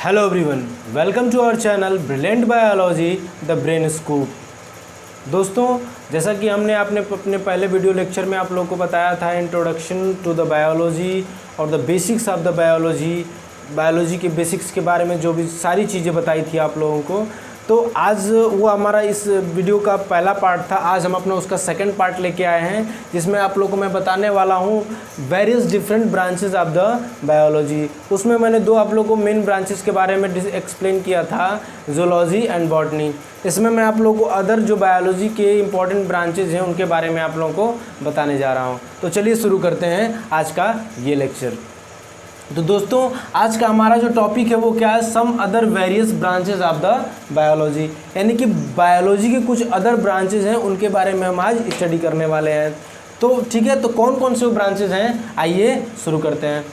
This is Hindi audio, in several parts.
Hello everyone, welcome to our channel brilliant biology the brain scoop. दोस्तों, जैसा कि हमने अपने पहले वीडियो लेक्चर में आप लोगों को बताया था, इंट्रोडक्शन टू द बायोलॉजी और the basics of the biology के बेसिक्स के बारे में जो भी सारी चीज़ें बताई थी आप लोगों को, तो आज वो हमारा इस वीडियो का पहला पार्ट था। आज हम अपना उसका सेकंड पार्ट लेके आए हैं, जिसमें आप लोगों को मैं बताने वाला हूँ various different branches of the biology. उसमें मैंने दो आप लोगों को मेन ब्रांचेस के बारे में एक्सप्लेन किया था, जूलॉजी एंड बॉटनी। इसमें मैं आप लोगों को अदर जो बायोलॉजी के इंपॉर्टेंट ब्रांचेज हैं उनके बारे में आप लोगों को बताने जा रहा हूँ। तो चलिए शुरू करते हैं आज का ये लेक्चर। तो दोस्तों, आज का हमारा जो टॉपिक है वो क्या है, some other various branches of the biology, यानी कि बायोलॉजी के कुछ अदर ब्रांचेस हैं उनके बारे में हम आज स्टडी करने वाले हैं। तो ठीक है, तो कौन कौन से ब्रांचेस हैं, आइए शुरू करते हैं।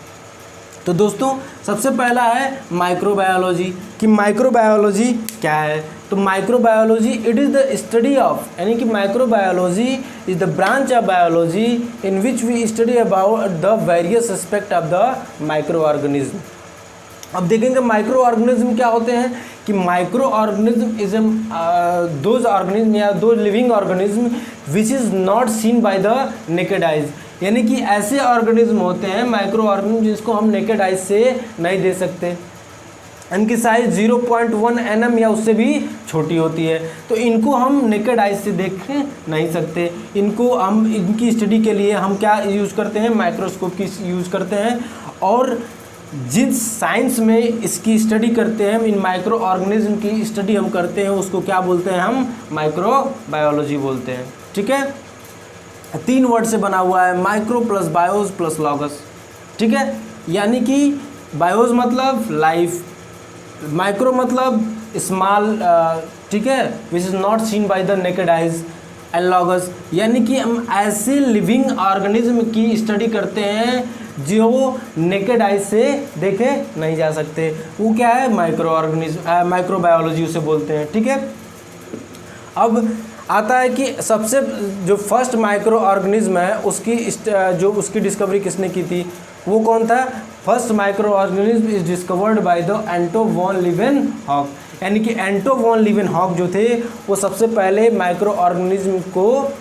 तो दोस्तों, सबसे पहला है माइक्रोबायोलॉजी, कि माइक्रोबायोलॉजी क्या है। तो microbiology it is the study of, यानी कि microbiology is the branch of biology in which we study about the various aspect of the micro organism. अब देखेंगे माइक्रो ऑर्गेनिज्म क्या होते हैं, कि micro organism is those organism या दो living organism which is not seen by the naked eyes, यानी कि ऐसे ऑर्गेनिज्म होते हैं माइक्रो ऑर्गेनिज्म जिसको हम नेकेड आइज से नहीं दे सकते। इनकी साइज 0.1 nm या उससे भी छोटी होती है, तो इनको हम नेकेड आइज से देख नहीं सकते। इनको हम इनकी स्टडी के लिए हम क्या यूज़ करते हैं, माइक्रोस्कोप की यूज़ करते हैं। और जिस साइंस में इसकी स्टडी करते हैं, इन माइक्रो ऑर्गेनिज्म की स्टडी हम करते हैं, उसको क्या बोलते हैं, हम माइक्रोबायोलॉजी बोलते हैं। ठीक है, 3 वर्ड से बना हुआ है, माइक्रो प्लस बायोज प्लस लॉगस। ठीक है, यानी कि बायोज मतलब लाइफ, माइक्रो मतलब स्मॉल, ठीक है, विच is not seen by the naked eyes, and logos यानी कि हम ऐसे लिविंग ऑर्गेनिज्म की स्टडी करते हैं जो नेकेड आइज से देखे नहीं जा सकते। वो क्या है, माइक्रो ऑर्गेनिज्म, माइक्रोबायोलॉजी उसे बोलते हैं। ठीक है, अब आता है कि सबसे जो फर्स्ट माइक्रो ऑर्गेनिज्म है उसकी डिस्कवरी किसने की थी, वो कौन था। First micro organism is discovered by the Antonie van Leeuwenhoek, यानी कि एंटो वॉन लीवेनहॉक जो थे वो सबसे पहले माइक्रो ऑर्गेनिज्म को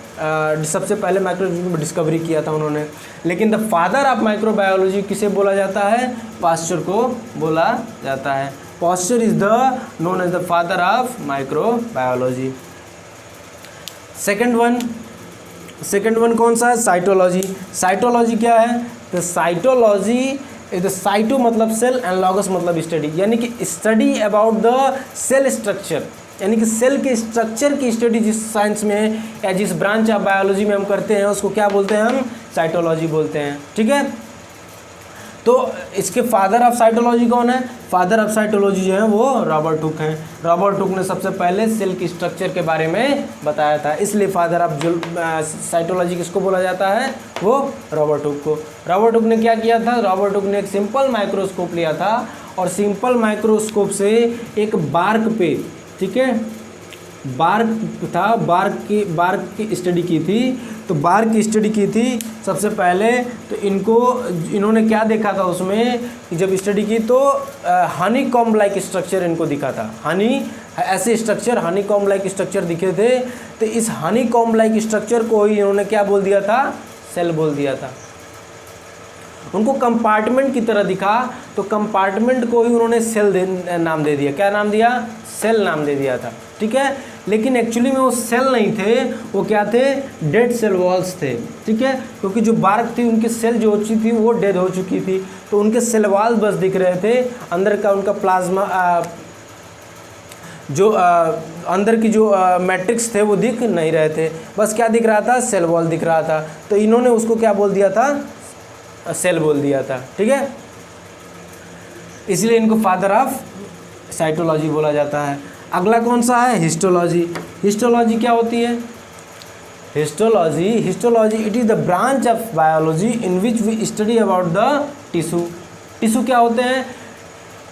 डिस्कवरी किया था उन्होंने। लेकिन द फादर ऑफ माइक्रोबायोलॉजी किसे बोला जाता है, पास्चर को बोला जाता है। Pasteur is the known as the father of microbiology. Second one कौन सा है, साइटोलॉजी। साइटोलॉजी क्या है, तो साइटोलॉजी इज द साइटो मतलब सेल एंड लॉगस मतलब स्टडी, यानी कि study about the cell structure, यानी कि सेल के स्ट्रक्चर की स्टडी जिस साइंस में है या जिस ब्रांच ऑफ बायोलॉजी में हम करते हैं उसको क्या बोलते हैं, हम साइटोलॉजी बोलते हैं। ठीक है, तो इसके फादर ऑफ साइटोलॉजी कौन है, फादर ऑफ साइटोलॉजी जो है वो रॉबर्ट हुक हैं। रॉबर्ट हुक ने सबसे पहले सेल की स्ट्रक्चर के बारे में बताया था, इसलिए फादर ऑफ साइटोलॉजी किसको बोला जाता है, वो रॉबर्ट हुक को। रॉबर्ट हुक ने क्या किया था, रॉबर्ट हुक ने एक सिंपल माइक्रोस्कोप लिया था और सिंपल माइक्रोस्कोप से एक बार्क पे, ठीक है, बार्क था, बार्क की स्टडी की थी। तो बार्क की स्टडी की थी सबसे पहले, तो इन्होंने क्या देखा था उसमें, जब स्टडी की तो हनी कॉम्ब लाइक स्ट्रक्चर इनको दिखा था। ऐसे structure Honey comb like structure दिखे थे, तो इस हनी कॉम्ब लाइक स्ट्रक्चर को ही इन्होंने क्या बोल दिया था, सेल बोल दिया था। उनको कंपार्टमेंट की तरह दिखा, तो कंपार्टमेंट को ही उन्होंने सेल नाम दे दिया। क्या नाम दिया, सेल नाम दे दिया था। ठीक है, लेकिन एक्चुअली में वो सेल नहीं थे, वो क्या थे, डेड सेल वॉल्स थे। ठीक है, क्योंकि जो बार्क थी उनकी सेल जो हो चुकी थी वो डेड हो चुकी थी, तो उनके सेल वॉल्स बस दिख रहे थे। अंदर का उनका प्लाज्मा अंदर की जो मैट्रिक्स थे वो दिख नहीं रहे थे, बस क्या दिख रहा था, सेल वॉल दिख रहा था। तो इन्होंने उसको क्या बोल दिया था, सेल बोल दिया था। ठीक है, इसलिए इनको फादर ऑफ साइटोलॉजी बोला जाता है। अगला कौन सा है, हिस्टोलॉजी। हिस्टोलॉजी क्या होती है, histology it is the branch of biology in which we study about the tissue क्या होते हैं,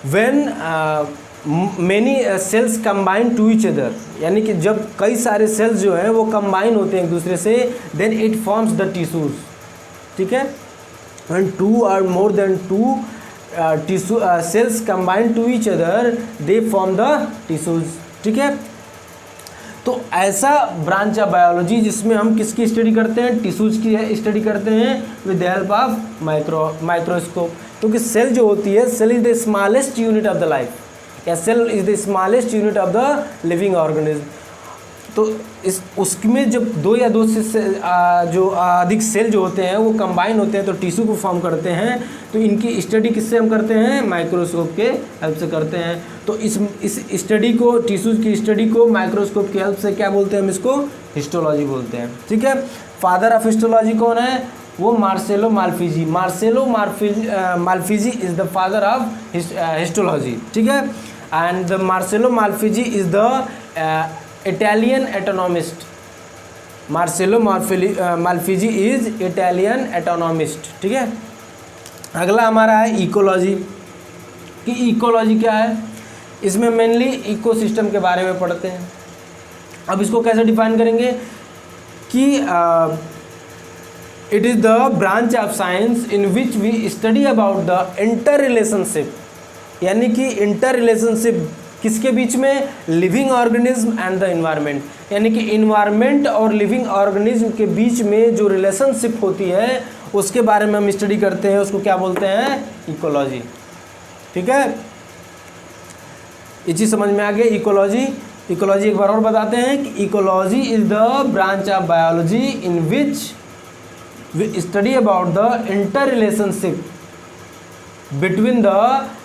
when many cells combine to each other, यानी कि जब कई सारे सेल्स जो हैं वो कंबाइन होते हैं एक दूसरे से, then it forms the tissues. ठीक है, when 2 or more than 2 tissue cells combine to each other they form the tissues. ठीक है, तो ऐसा ब्रांच ऑफ बायोलॉजी जिसमें हम किसकी स्टडी करते हैं, टिश्यूज की स्टडी करते हैं with the help of microscope. क्योंकि सेल जो होती है, cell is the smallest unit of the life, या cell is the smallest unit of the living organism. तो इस उसमें जब दो या दो से जो अधिक सेल जो होते हैं वो कंबाइन होते हैं तो टिश्यू को फॉर्म करते हैं। तो इनकी स्टडी किससे हम करते हैं, माइक्रोस्कोप के हेल्प से करते हैं। तो इस स्टडी को, टिश्यूज की स्टडी को माइक्रोस्कोप की हेल्प से क्या बोलते हैं, हम इसको हिस्टोलॉजी बोलते हैं। ठीक है, फादर ऑफ हिस्टोलॉजी कौन है, वो Marcello Malpighi. Marcello Malpighi is the father of histology. ठीक है, and the Marcello Malpighi is the Italian anatomist. Marcello Malpighi is Italian anatomist. ठीक है, अगला हमारा है इकोलॉजी। कि इकोलॉजी क्या है, इसमें मेनली इकोसिस्टम के बारे में पढ़ते हैं। अब इसको कैसे डिफाइन करेंगे कि it is the branch of science in which we study about the inter relationship, यानी कि इंटर रिलेशनशिप किसके बीच में, living organism and the environment. यानी कि इन्वायरमेंट और लिविंग ऑर्गेनिज्म के बीच में जो रिलेशनशिप होती है उसके बारे में हम स्टडी करते हैं, उसको क्या बोलते हैं, इकोलॉजी। ठीक है, ये चीज़ समझ में आ गया इकोलॉजी। इकोलॉजी एक बार और बताते हैं कि ecology is the branch of biology in which we study about the inter relationship between the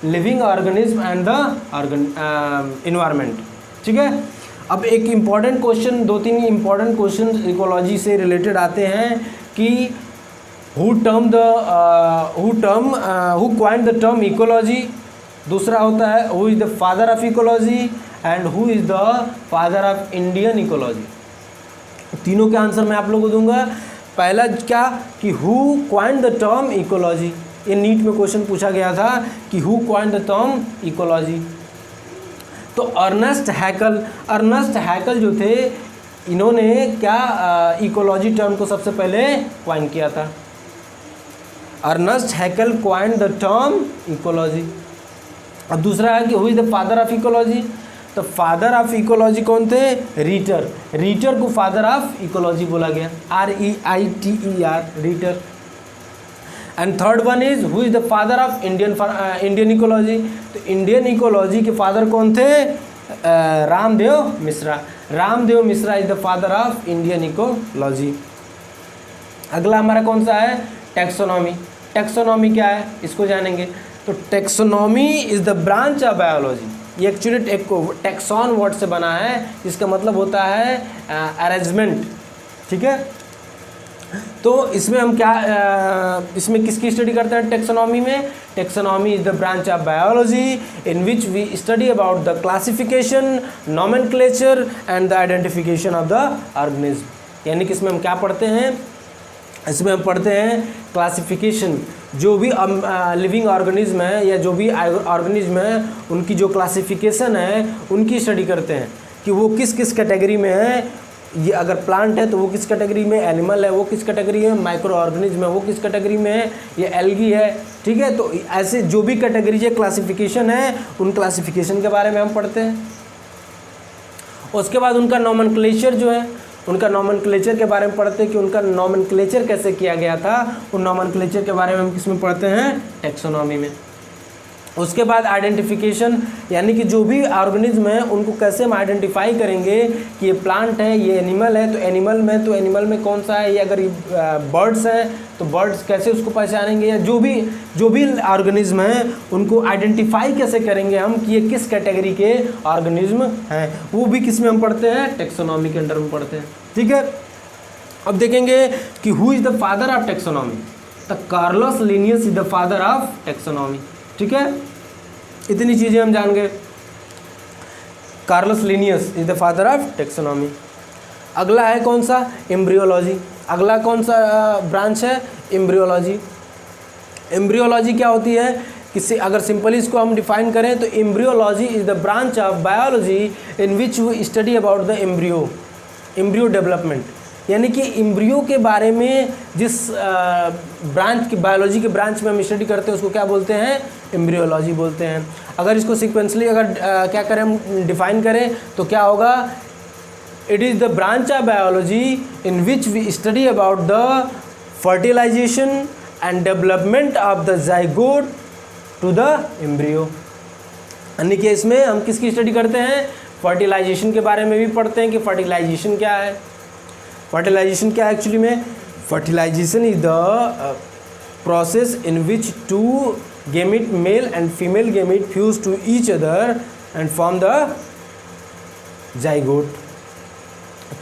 living organism and the environment. ठीक है, अब एक इम्पॉर्टेंट क्वेश्चन, दो तीन इम्पॉर्टेंट क्वेश्चन इकोलॉजी से रिलेटेड आते हैं कि who coined the term ecology. दूसरा होता है who is the father of ecology and who is the father of Indian ecology. तीनों के आंसर मैं आप लोगों को दूंगा। पहला क्या कि who coined the term ecology, ये नीट में क्वेश्चन पूछा गया था कि who coined the term ecology. तो अर्नेस्ट हैकल जो थे, इन्होंने क्या इकोलॉजी टर्म को सबसे पहले क्वाइन किया था। Ernest Haeckel coined the term ecology. अब दूसरा है कि who is the father of ecology. तो फादर ऑफ इकोलॉजी कौन थे, रीटर को फादर ऑफ इकोलॉजी बोला गया, REITER, रीटर। And third one is who is the father of Indian ecology. तो इंडियन इकोलॉजी के फादर कौन थे, Ramdev Mishra is the father of Indian ecology. अगला हमारा कौन सा है, टेक्सोनॉमी क्या है, इसको जानेंगे। तो taxonomy is the branch of biology. ये एक्चुअली टेक्सॉन वर्ड से बना है, जिसका मतलब होता है अरेंजमेंट। ठीक है, तो इसमें हम क्या इसमें किसकी स्टडी करते हैं, टेक्सोनॉमी में। Taxonomy is the branch of biology in which we study about the classification, nomenclature and the identification of the organism. यानी कि इसमें हम क्या पढ़ते हैं, इसमें हम पढ़ते हैं क्लासिफिकेशन, जो भी लिविंग ऑर्गेनिज्म है या जो भी ऑर्गेनिज्म है उनकी जो क्लासिफिकेशन है उनकी स्टडी करते हैं कि वो किस किस कैटेगरी में है। ये अगर प्लांट है तो वो किस कैटेगरी में, एनिमल है वो किस कैटेगरी में, माइक्रो ऑर्गेनिज्म है वो किस कैटेगरी में है, ये एल्गी है। ठीक है, तो ऐसे जो भी कैटेगरी है, क्लासिफिकेशन है, उन क्लासिफिकेशन के बारे में हम पढ़ते हैं। उसके बाद उनका नॉमेनक्लेचर जो है, उनका नॉमेनक्लेचर के बारे में पढ़ते हैं कि उनका नॉमेनक्लेचर कैसे किया गया था। उन नॉमेनक्लेचर के बारे में हम किसमें पढ़ते हैं, टेक्सोनॉमी में। उसके बाद आइडेंटिफिकेशन, यानी कि जो भी ऑर्गेनिज्म है उनको कैसे हम आइडेंटिफाई करेंगे कि ये प्लांट है, ये एनिमल है, तो एनिमल में कौन सा है, ये अगर बर्ड्स हैं तो बर्ड्स कैसे उसको पहचानेंगे, या जो भी ऑर्गेनिज्म है उनको आइडेंटिफाई कैसे करेंगे हम कि ये किस कैटेगरी के ऑर्गेनिज्म हैं, वो भी किस में हम पढ़ते हैं, टेक्सोनॉमी के अंडर में पढ़ते हैं। ठीक है, अब देखेंगे कि who is the father of taxonomy. The Carlos Linnaeus is the father of taxonomy. ठीक है, इतनी चीज़ें हम जान गए। Carlos Linnaeus is the father of taxonomy. अगला है कौन सा, एम्ब्रियोलॉजी। अगला कौन सा ब्रांच है, एम्ब्रियोलॉजी। एम्ब्रियोलॉजी क्या होती है, किसी अगर सिंपली इसको हम डिफाइन करें तो embryology is the branch of biology in which we study about the embryo development. यानी कि एम्ब्रियो के बारे में जिस ब्रांच की बायोलॉजी के ब्रांच में हम स्टडी करते हैं उसको क्या बोलते हैं, एम्ब्रियोलॉजी बोलते हैं। अगर इसको सिक्वेंसली अगर क्या करें हम डिफाइन करें तो क्या होगा, it is the branch of biology in which we study about the fertilization and development of the zygote to the embryo. यानी कि इसमें हम किसकी स्टडी करते हैं, फर्टिलाइजेशन के बारे में भी पढ़ते हैं कि फर्टिलाइजेशन क्या है। फर्टिलाइजेशन क्या है एक्चुअली में, fertilization is the process in which two gamete male and female gamete fuse to each other and form the zygote.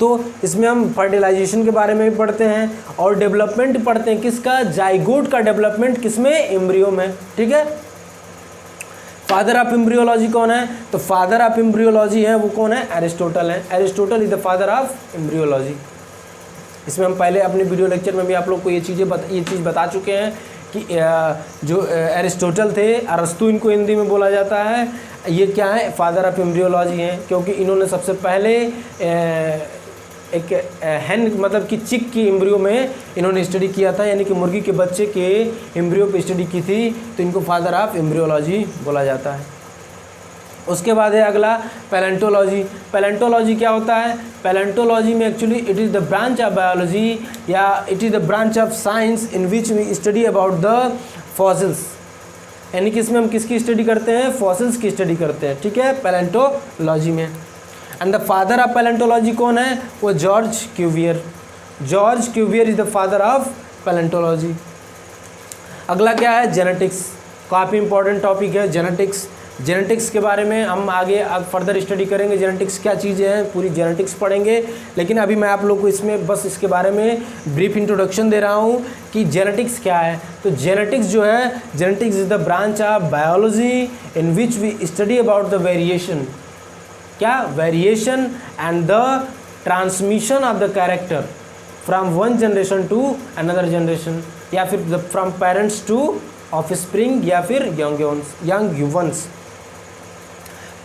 तो इसमें हम फर्टिलाइजेशन के बारे में भी पढ़ते हैं और डेवलपमेंट पढ़ते हैं किसका, जाइगोट का डेवलपमेंट किसमें, एम्ब्रियो में। ठीक है, फादर ऑफ एम्ब्रियोलॉजी कौन है, तो फादर ऑफ एम्ब्रियोलॉजी है वो कौन है, एरिस्टोटल है। Aristotle is the father of embryology. इसमें हम पहले अपने वीडियो लेक्चर में भी आप लोग को ये चीज़ बता चुके हैं कि जो एरिस्टोटल थे, अरस्तु इनको हिंदी में बोला जाता है, ये क्या है, फादर ऑफ एम्ब्रियोलॉजी हैं, क्योंकि इन्होंने सबसे पहले एक हैन मतलब कि चिक की एम्ब्रियो में इन्होंने स्टडी किया था, यानी कि मुर्गी के बच्चे के एम्ब्रियो पे स्टडी की थी, तो इनको फादर ऑफ एम्ब्रियोलॉजी बोला जाता है। उसके बाद है अगला पैलेंटोलॉजी। पैलेंटोलॉजी क्या होता है, पैलेंटोलॉजी में actually it is the branch of biology या it is the branch of science in which we study about the fossils. यानी कि इसमें हम किसकी स्टडी करते हैं, फॉसिल्स की स्टडी करते हैं। ठीक है, पैलेंटोलॉजी में। And the father of palaeontology कौन है, वो George Cuvier. George Cuvier is the father of palaeontology. अगला क्या है, जेनेटिक्स। काफ़ी इंपॉर्टेंट टॉपिक है जेनेटिक्स। जेनेटिक्स के बारे में हम आगे फर्दर स्टडी करेंगे, जेनेटिक्स क्या चीज़ें हैं, पूरी जेनेटिक्स पढ़ेंगे। लेकिन अभी मैं आप लोग को इसमें बस इसके बारे में ब्रीफ इंट्रोडक्शन दे रहा हूँ कि जेनेटिक्स क्या है। तो जेनेटिक्स जो है, genetics is the branch of biology in which we study about the variation, क्या, variation and the transmission of the character from one generation to another generation, या फिर फ्रॉम पेरेंट्स टू ऑफस्प्रिंग, या फिर यंग ह्यूमन्स।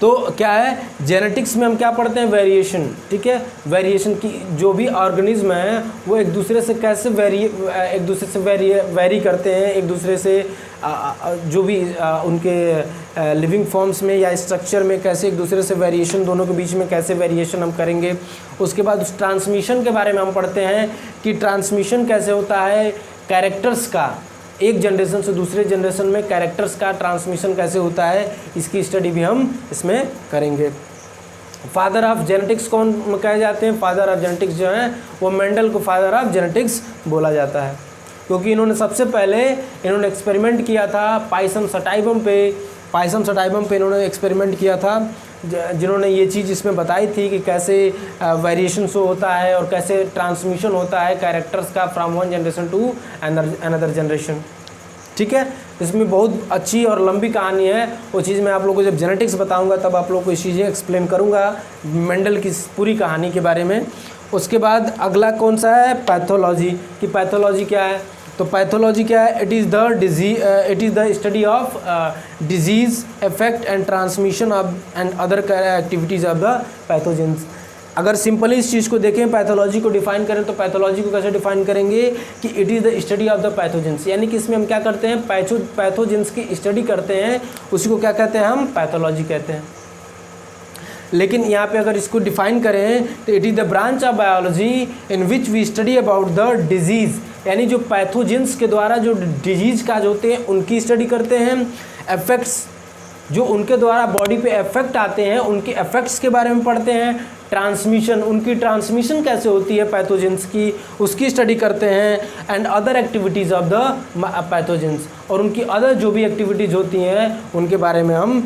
तो क्या है, जेनेटिक्स में हम क्या पढ़ते हैं, वेरिएशन। ठीक है, वेरिएशन की जो भी ऑर्गेनिज्म है वो एक दूसरे से कैसे वेरी करते हैं, एक दूसरे से जो भी उनके लिविंग फॉर्म्स में या स्ट्रक्चर में कैसे एक दूसरे से वेरिएशन, दोनों के बीच में कैसे वेरिएशन हम करेंगे। उसके बाद उस ट्रांसमिशन के बारे में हम पढ़ते हैं कि ट्रांसमिशन कैसे होता है, कैरेक्टर्स का, एक जनरेशन से दूसरे जनरेशन में कैरेक्टर्स का ट्रांसमिशन कैसे होता है, इसकी स्टडी भी हम इसमें करेंगे। फादर ऑफ जेनेटिक्स कौन कहे जाते हैं, फादर ऑफ जेनेटिक्स जो हैं वो मेंडल को फादर ऑफ जेनेटिक्स बोला जाता है, क्योंकि इन्होंने सबसे पहले एक्सपेरिमेंट किया था पाइसम सटाइवम पे इन्होंने एक्सपेरिमेंट किया था, जिन्होंने ये चीज़ इसमें बताई थी कि कैसे वेरिएशन शो होता है और कैसे ट्रांसमिशन होता है कैरेक्टर्स का from one generation to another generation. ठीक है, इसमें बहुत अच्छी और लंबी कहानी है, वो चीज़ मैं आप लोगों को जब जेनेटिक्स बताऊंगा तब आप लोगों को इस चीज़ें एक्सप्लेन करूंगा मेंडल की पूरी कहानी के बारे में। उसके बाद अगला कौन सा है, पैथोलॉजी, कि पैथोलॉजी क्या है। तो पैथोलॉजी क्या है, it is the study of disease, effect and transmission of and other activities of the pathogens. अगर सिंपली इस चीज़ को देखें, पैथोलॉजी को डिफाइन करें तो पैथोलॉजी को कैसे डिफाइन करेंगे कि it is the study of the pathogens, यानी कि इसमें हम क्या करते हैं, पैथोजेंस की स्टडी करते हैं, उसी को क्या कहते हैं, हम पैथोलॉजी कहते हैं। लेकिन यहाँ पे अगर इसको डिफाइन करें तो it is the branch of biology in which we study about the disease, यानी जो पैथोजेंस के द्वारा जो डिजीज़ काज होते हैं उनकी स्टडी करते हैं। इफेक्ट्स, जो उनके द्वारा बॉडी पे इफेक्ट आते हैं उनके इफेक्ट्स के बारे में पढ़ते हैं। ट्रांसमिशन, उनकी ट्रांसमिशन कैसे होती है पैथोजेंस की, उसकी स्टडी करते हैं। And other activities of the pathogens, और उनकी अदर जो भी एक्टिविटीज़ होती हैं उनके बारे में हम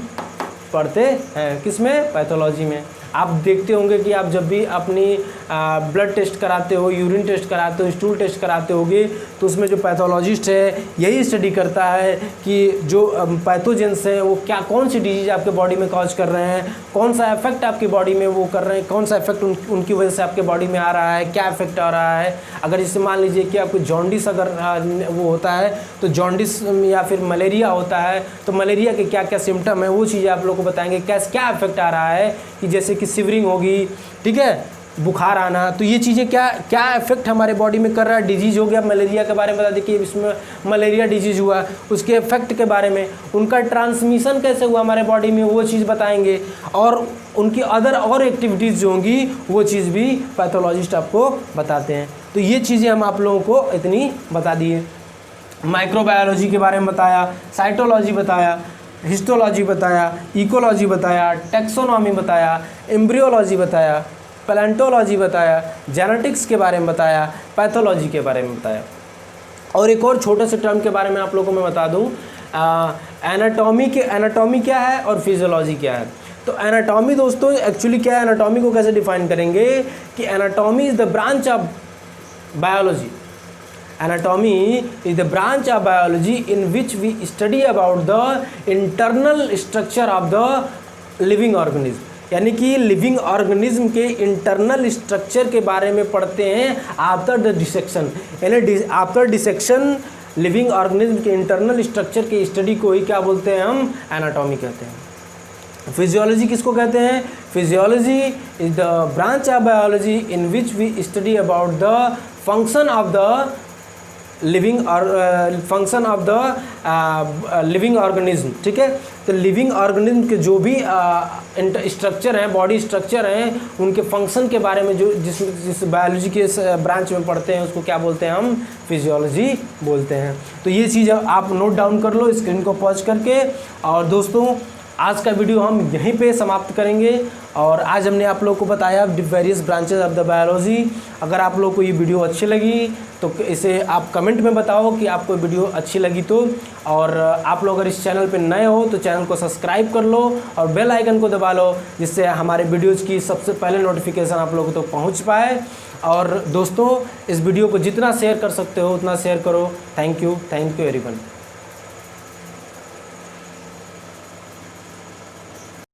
पढ़ते हैं, किसमें, पैथोलॉजी में। आप देखते होंगे कि आप जब भी अपनी ब्लड टेस्ट कराते हो, यूरिन टेस्ट कराते हो, स्टूल टेस्ट कराते होगे, तो उसमें जो पैथोलॉजिस्ट है यही स्टडी करता है कि जो पैथोजेंस हैं वो क्या, कौन सी डिजीज आपके बॉडी में कॉज कर रहे हैं, कौन सा इफेक्ट आपकी बॉडी में वो कर रहे हैं, कौन सा इफेक्ट उनकी वजह से आपके बॉडी में आ रहा है, क्या इफेक्ट आ रहा है। अगर जैसे मान लीजिए कि आपको जॉन्डिस अगर वो होता है तो जॉन्डिस या फिर मलेरिया होता है तो मलेरिया के क्या क्या सिम्टम है वो चीज़ें आप लोग को बताएंगे, क्या इफेक्ट आ रहा है, कि जैसे कि सिवरिंग होगी, ठीक है, बुखार आना, तो ये चीज़ें क्या क्या इफेक्ट हमारे बॉडी में कर रहा है। डिजीज़ हो गया, मलेरिया के बारे में बता दें कि इसमें मलेरिया डिजीज़ हुआ, उसके इफेक्ट के बारे में, उनका ट्रांसमिशन कैसे हुआ हमारे बॉडी में वो चीज़ बताएंगे, और उनकी अदर और एक्टिविटीज़ जो होंगी वो चीज़ भी पैथोलॉजिस्ट आपको बताते हैं। तो ये चीज़ें हम आप लोगों को इतनी बता दिए। माइक्रोबायोलॉजी के बारे में बताया, साइटोलॉजी बताया, हिस्टोलॉजी बताया, इकोलॉजी बताया, टैक्सोनॉमी बताया, एम्ब्रियोलॉजी बताया, पैलेंटोलॉजी बताया, जेनेटिक्स के बारे में बताया, पैथोलॉजी के बारे में बताया। और एक और छोटे से टर्म के बारे में आप लोगों को मैं बता दूं, एनाटॉमी क्या है और फिजियोलॉजी क्या है। तो एनाटॉमी दोस्तों एक्चुअली क्या है, एनाटॉमी को कैसे डिफाइन करेंगे कि anatomy is the branch of biology. Anatomy is the branch of biology in which we study about the internal structure of the living organism। यानी कि लिविंग ऑर्गेनिज्म के इंटरनल स्ट्रक्चर के बारे में पढ़ते हैं आफ्टर द डिसेक्शन। यानी आफ्टर डिसेक्शन लिविंग ऑर्गेनिज्म के इंटरनल स्ट्रक्चर के स्टडी को ही क्या बोलते हैं, हम एनाटॉमी कहते हैं। फिजियोलॉजी किसको कहते हैं? Physiology is the branch of biology in which we study about the function of the living और function of the living organism. ठीक है, तो लिविंग ऑर्गेनिज्म के जो भी स्ट्रक्चर हैं, बॉडी स्ट्रक्चर हैं, उनके फंक्शन के बारे में जो जिस बायोलॉजी के ब्रांच में पढ़ते हैं उसको क्या बोलते हैं, हम फिजियोलॉजी बोलते हैं। तो ये चीज़ आप नोट डाउन कर लो स्क्रीन को पॉज करके। और दोस्तों आज का वीडियो हम यहीं पे समाप्त करेंगे, और आज हमने आप लोगों को बताया various branches of the biology. अगर आप लोगों को ये वीडियो अच्छी लगी तो इसे आप कमेंट में बताओ कि आपको वीडियो अच्छी लगी तो। और आप लोग अगर इस चैनल पे नए हो तो चैनल को सब्सक्राइब कर लो और बेल आइकन को दबा लो, जिससे हमारे वीडियोज़ की सबसे पहले नोटिफिकेशन आप लोगों तक पहुँच पाए। और दोस्तों इस वीडियो को जितना शेयर कर सकते हो उतना शेयर करो। Thank you everyone.